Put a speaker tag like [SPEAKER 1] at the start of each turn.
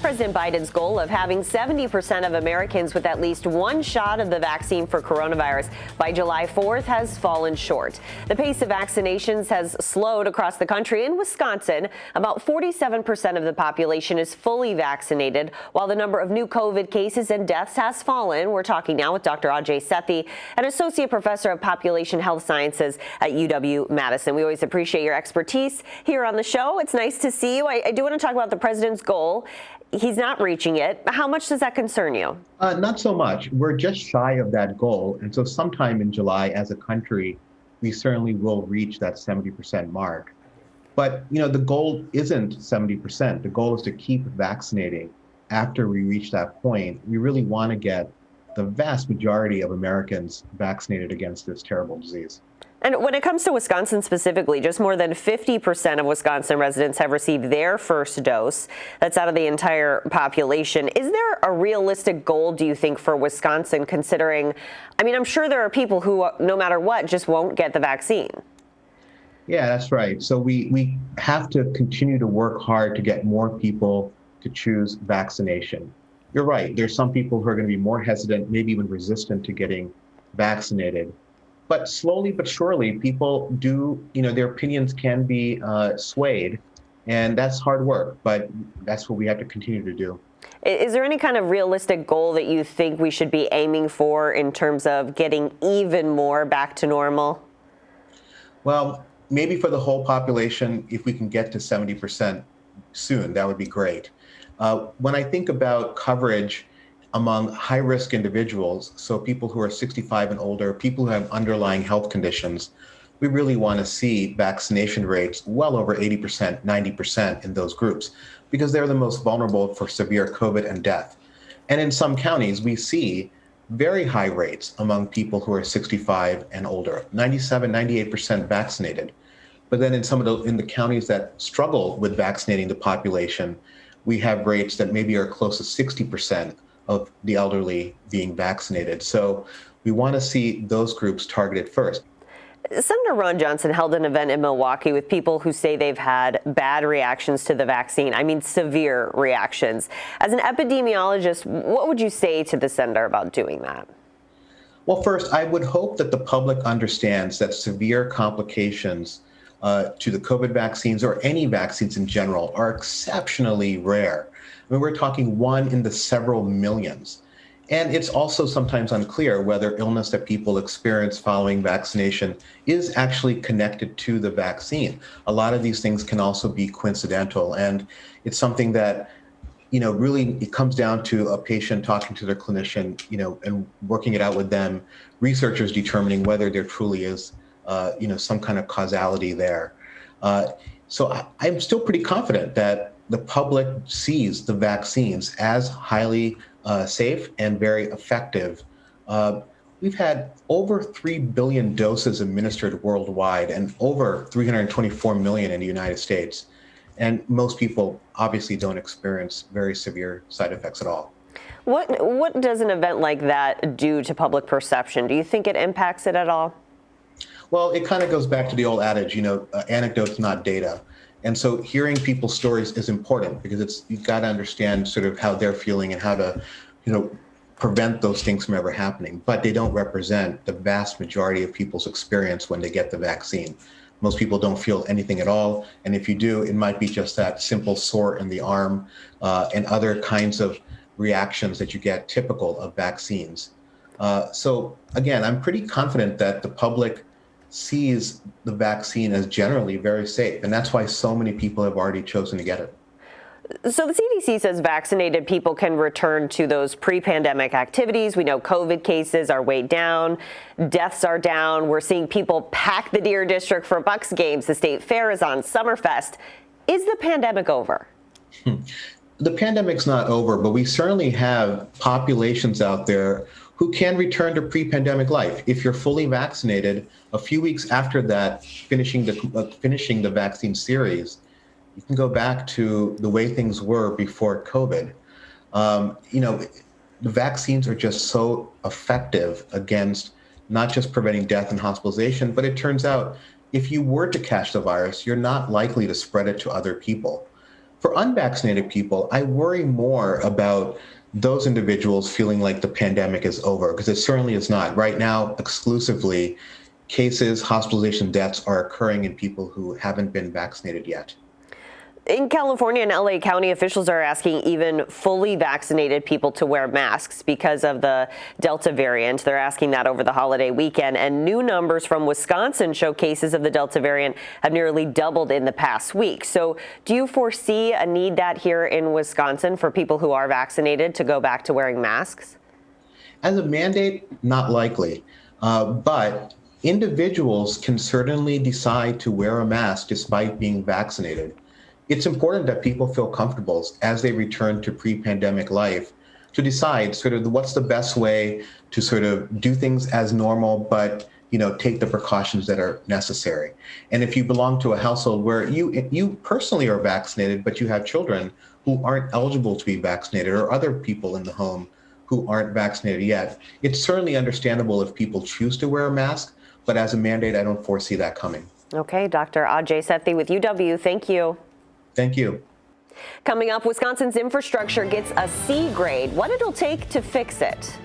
[SPEAKER 1] President Biden's goal of having 70% of Americans with at least one shot of the vaccine for coronavirus by July 4th has fallen short. The pace of vaccinations has slowed across the country. In Wisconsin, about 47% of the population is fully vaccinated, while the number of new COVID cases and deaths has fallen. We're talking now with Dr. Ajay Sethi, an associate professor of population health sciences at UW-Madison. We always appreciate your expertise here on the show. It's nice to see you. I do want to talk about the president's goal. He's not reaching it. How much does that concern you?
[SPEAKER 2] Not so much. We're just shy of that goal. And so sometime in July, as a country, we certainly will reach that 70% mark. But, the goal isn't 70%. The goal is to keep vaccinating. After we reach that point, we really want to get the vast majority of Americans vaccinated against this terrible disease.
[SPEAKER 1] And when it comes to Wisconsin specifically, just more than 50% of Wisconsin residents have received their first dose. That's out of the entire population. Is there a realistic goal, do you think, for Wisconsin, considering, I'm sure there are people who, no matter what, just won't get the vaccine?
[SPEAKER 2] Yeah, that's right. So we have to continue to work hard to get more people to choose vaccination. You're right. There's some people who are going to be more hesitant, maybe even resistant to getting vaccinated. But slowly but surely, people do, their opinions can be swayed, and that's hard work, but that's what we have to continue to do.
[SPEAKER 1] Is there any kind of realistic goal that you think we should be aiming for in terms of getting even more back to normal?
[SPEAKER 2] Well, maybe for the whole population, if we can get to 70% soon, that would be great. When I think about coverage among high-risk individuals, so people who are 65 and older, people who have underlying health conditions, we really want to see vaccination rates well over 80%, 90% in those groups, because they're the most vulnerable for severe COVID and death. And in some counties, we see very high rates among people who are 65 and older, 97, 98% vaccinated. But then in the counties that struggle with vaccinating the population, we have rates that maybe are close to 60% of the elderly being vaccinated. So we want to see those groups targeted first.
[SPEAKER 1] Senator Ron Johnson held an event in Milwaukee with people who say they've had bad reactions to the vaccine. Severe reactions. As an epidemiologist, what would you say to the senator about doing that?
[SPEAKER 2] Well, first, I would hope that the public understands that severe complications to the COVID vaccines or any vaccines in general are exceptionally rare. We're talking one in the several millions. And it's also sometimes unclear whether illness that people experience following vaccination is actually connected to the vaccine. A lot of these things can also be coincidental. And it's something that, really it comes down to a patient talking to their clinician, and working it out with them, researchers determining whether there truly is, some kind of causality there. So I'm still pretty confident that the public sees the vaccines as highly safe and very effective. We've had over 3 billion doses administered worldwide and over 324 million in the United States. And most people obviously don't experience very severe side effects at all.
[SPEAKER 1] What does an event like that do to public perception? Do you think it impacts it at all?
[SPEAKER 2] Well, it kind of goes back to the old adage, anecdotes, not data. And so hearing people's stories is important because you've got to understand sort of how they're feeling and how to, prevent those things from ever happening. But they don't represent the vast majority of people's experience when they get the vaccine. Most people don't feel anything at all. And if you do, it might be just that simple sore in the arm and other kinds of reactions that you get typical of vaccines. So again, I'm pretty confident that the public sees the vaccine as generally very safe. And that's why so many people have already chosen to get it.
[SPEAKER 1] So the CDC says vaccinated people can return to those pre-pandemic activities. We know COVID cases are way down. Deaths are down. We're seeing people pack the Deer District for Bucks games. The state fair is on. Summerfest. Is the pandemic over?
[SPEAKER 2] The pandemic's not over, but we certainly have populations out there who can return to pre-pandemic life. If you're fully vaccinated, a few weeks after that, finishing the vaccine series, you can go back to the way things were before COVID. The vaccines are just so effective against not just preventing death and hospitalization, but it turns out if you were to catch the virus, you're not likely to spread it to other people. For unvaccinated people, I worry more about those individuals feeling like the pandemic is over, because it certainly is not. Right now, exclusively, cases, hospitalization, deaths are occurring in people who haven't been vaccinated yet.
[SPEAKER 1] In California and LA County, officials are asking even fully vaccinated people to wear masks because of the Delta variant. They're asking that over the holiday weekend. And new numbers from Wisconsin show cases of the Delta variant have nearly doubled in the past week. So do you foresee a need that here in Wisconsin for people who are vaccinated to go back to wearing masks?
[SPEAKER 2] As a mandate, not likely. But individuals can certainly decide to wear a mask despite being vaccinated. It's important that people feel comfortable as they return to pre-pandemic life to decide sort of what's the best way to sort of do things as normal, but take the precautions that are necessary. And if you belong to a household where you personally are vaccinated, but you have children who aren't eligible to be vaccinated, or other people in the home who aren't vaccinated yet, it's certainly understandable if people choose to wear a mask, but as a mandate, I don't foresee that coming.
[SPEAKER 1] Okay, Dr. Ajay Sethi with UW, thank you.
[SPEAKER 2] Thank you.
[SPEAKER 1] Coming up, Wisconsin's infrastructure gets a C grade. What it'll take to fix it.